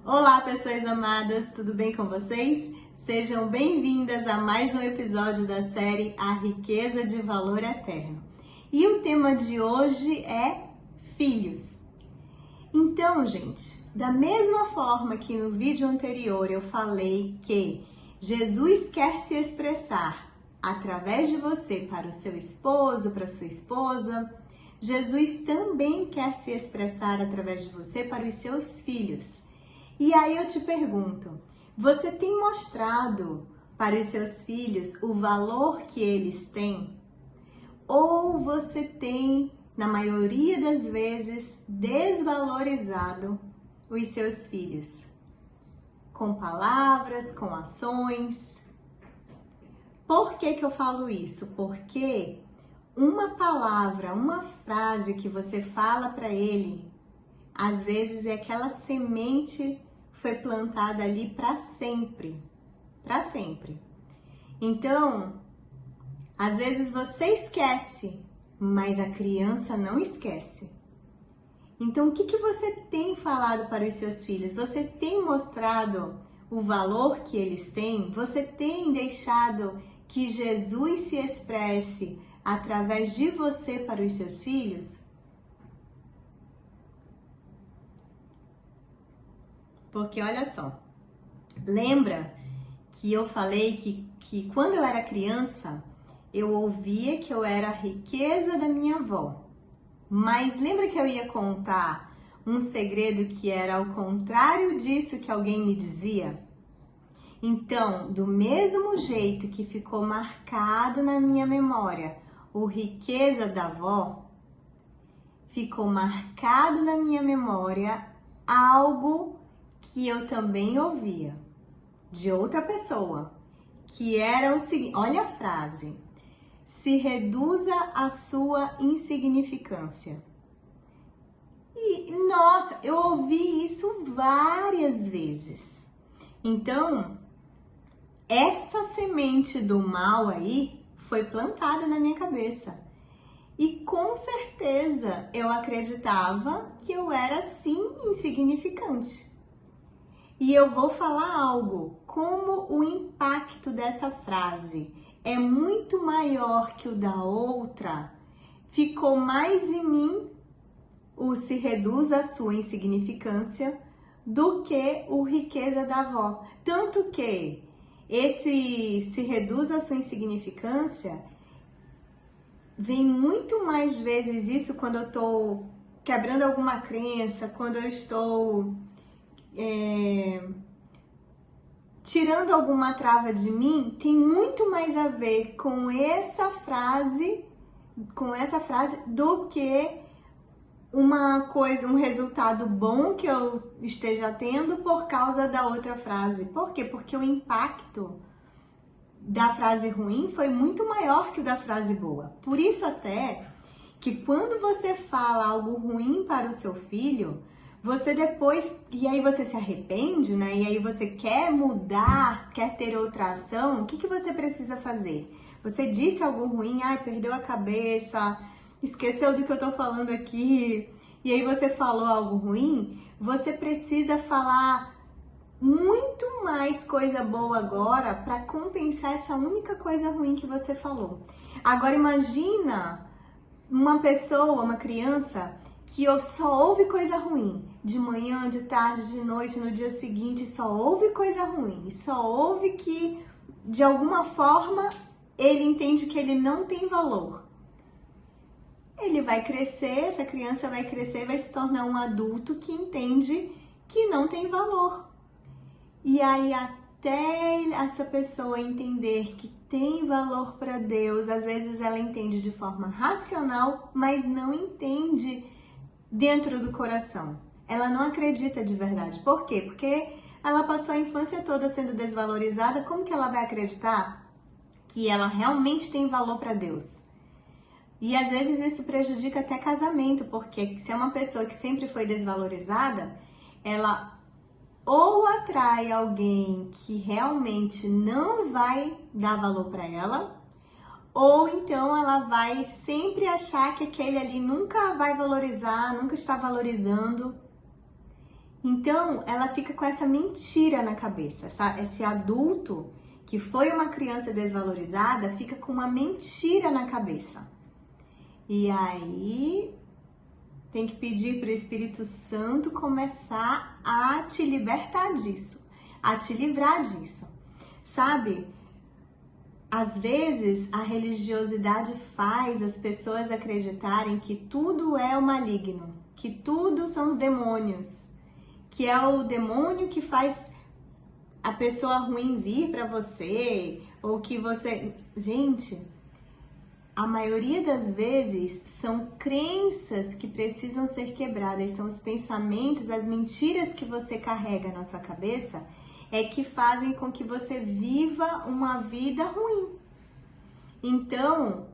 Olá, pessoas amadas, tudo bem com vocês? Sejam bem-vindas a mais um episódio da série A Riqueza de Valor Eterno. E o tema de hoje é filhos. Então, gente, da mesma forma que no vídeo anterior eu falei que Jesus quer se expressar através de você para o seu esposo, para a sua esposa, Jesus também quer se expressar através de você para os seus filhos. E aí eu te pergunto, você tem mostrado para os seus filhos o valor que eles têm? Ou você tem, na maioria das vezes, desvalorizado os seus filhos? Com palavras, com ações? Por que eu falo isso? Porque uma palavra, uma frase que você fala para ele, às vezes é aquela semente foi plantada ali para sempre, para sempre. Então, às vezes você esquece, mas a criança não esquece. Então, o que você tem falado para os seus filhos? Você tem mostrado o valor que eles têm? Você tem deixado que Jesus se expresse através de você para os seus filhos? Porque olha só, lembra que eu falei que quando eu era criança, eu ouvia que eu era a riqueza da minha avó. Mas lembra que eu ia contar um segredo que era ao contrário disso que alguém me dizia? Então, do mesmo jeito que ficou marcado na minha memória o riqueza da avó, ficou marcado na minha memória algo que eu também ouvia de outra pessoa, que era o seguinte, olha a frase: se reduza a sua insignificância. E, nossa, eu ouvi isso várias vezes. Então, essa semente do mal aí foi plantada na minha cabeça. E com certeza eu acreditava que eu era sim insignificante. E eu vou falar algo, como o impacto dessa frase é muito maior que o da outra, ficou mais em mim o se reduz à sua insignificância do que o riqueza da avó. Tanto que esse se reduz à sua insignificância vem muito mais vezes isso quando eu estou quebrando alguma crença, quando eu estou tirando alguma trava de mim, tem muito mais a ver com essa frase do que uma coisa, um resultado bom que eu esteja tendo por causa da outra frase. Por quê? Porque o impacto da frase ruim foi muito maior que o da frase boa. Por isso até que quando você fala algo ruim para o seu filho, você depois, e aí você se arrepende, né? E aí você quer mudar, quer ter outra ação, o que você precisa fazer? Você disse algo ruim, perdeu a cabeça, esqueceu do que eu tô falando aqui, e aí você falou algo ruim, você precisa falar muito mais coisa boa agora para compensar essa única coisa ruim que você falou. Agora imagina uma pessoa, uma criança, que só ouve coisa ruim, de manhã, de tarde, de noite, no dia seguinte, só ouve coisa ruim, só ouve que, de alguma forma, ele entende que ele não tem valor. Ele vai crescer, essa criança vai crescer e vai se tornar um adulto que entende que não tem valor. E aí, até essa pessoa entender que tem valor para Deus, às vezes ela entende de forma racional, mas não entende dentro do coração. Ela não acredita de verdade. Por quê? Porque ela passou a infância toda sendo desvalorizada. Como que ela vai acreditar que ela realmente tem valor para Deus? E às vezes isso prejudica até casamento, porque se é uma pessoa que sempre foi desvalorizada, ela ou atrai alguém que realmente não vai dar valor para ela, ou então ela vai sempre achar que aquele ali nunca vai valorizar, nunca está valorizando. Então, ela fica com essa mentira na cabeça. Esse adulto que foi uma criança desvalorizada fica com uma mentira na cabeça. E aí tem que pedir para o Espírito Santo começar a te libertar disso, a te livrar disso. Sabe? Às vezes a religiosidade faz as pessoas acreditarem que tudo é o maligno, que tudo são os demônios, que é o demônio que faz a pessoa ruim vir para você, ou que você... Gente, a maioria das vezes são crenças que precisam ser quebradas, são os pensamentos, as mentiras que você carrega na sua cabeça que fazem com que você viva uma vida ruim. Então,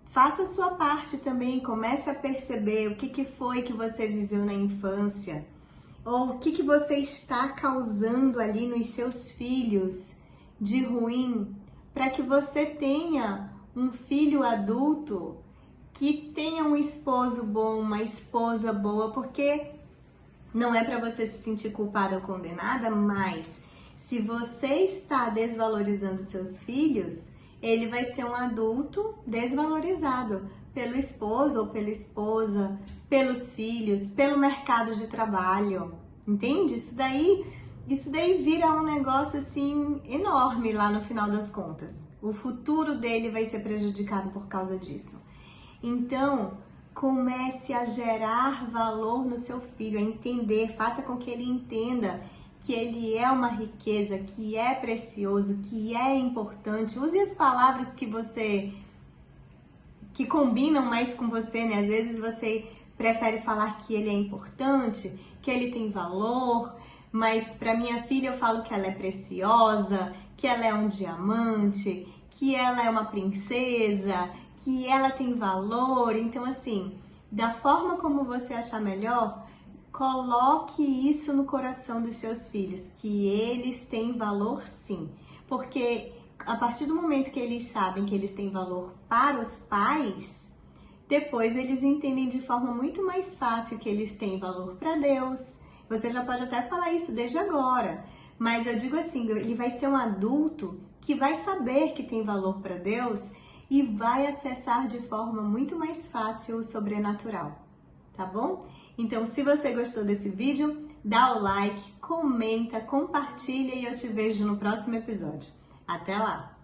faça a sua parte também, comece a perceber o que foi que você viveu na infância, ou o que você está causando ali nos seus filhos de ruim, para que você tenha um filho adulto que tenha um esposo bom, uma esposa boa, porque não é para você se sentir culpada ou condenada, mas se você está desvalorizando seus filhos, ele vai ser um adulto desvalorizado pelo esposo ou pela esposa, pelos filhos, pelo mercado de trabalho, entende? Isso daí vira um negócio assim enorme lá no final das contas. O futuro dele vai ser prejudicado por causa disso. Então, comece a gerar valor no seu filho, a entender, faça com que ele entenda que ele é uma riqueza, que é precioso, que é importante. Use as palavras que combinam mais com você, né? Às vezes você prefere falar que ele é importante, que ele tem valor, mas para minha filha eu falo que ela é preciosa, que ela é um diamante, que ela é uma princesa, que ela tem valor. Então, assim, da forma como você achar melhor, coloque isso no coração dos seus filhos, que eles têm valor sim. Porque a partir do momento que eles sabem que eles têm valor para os pais, depois eles entendem de forma muito mais fácil que eles têm valor para Deus. Você já pode até falar isso desde agora, mas eu digo assim, ele vai ser um adulto que vai saber que tem valor para Deus e vai acessar de forma muito mais fácil o sobrenatural, tá bom? Então, se você gostou desse vídeo, dá o like, comenta, compartilha e eu te vejo no próximo episódio. Até lá!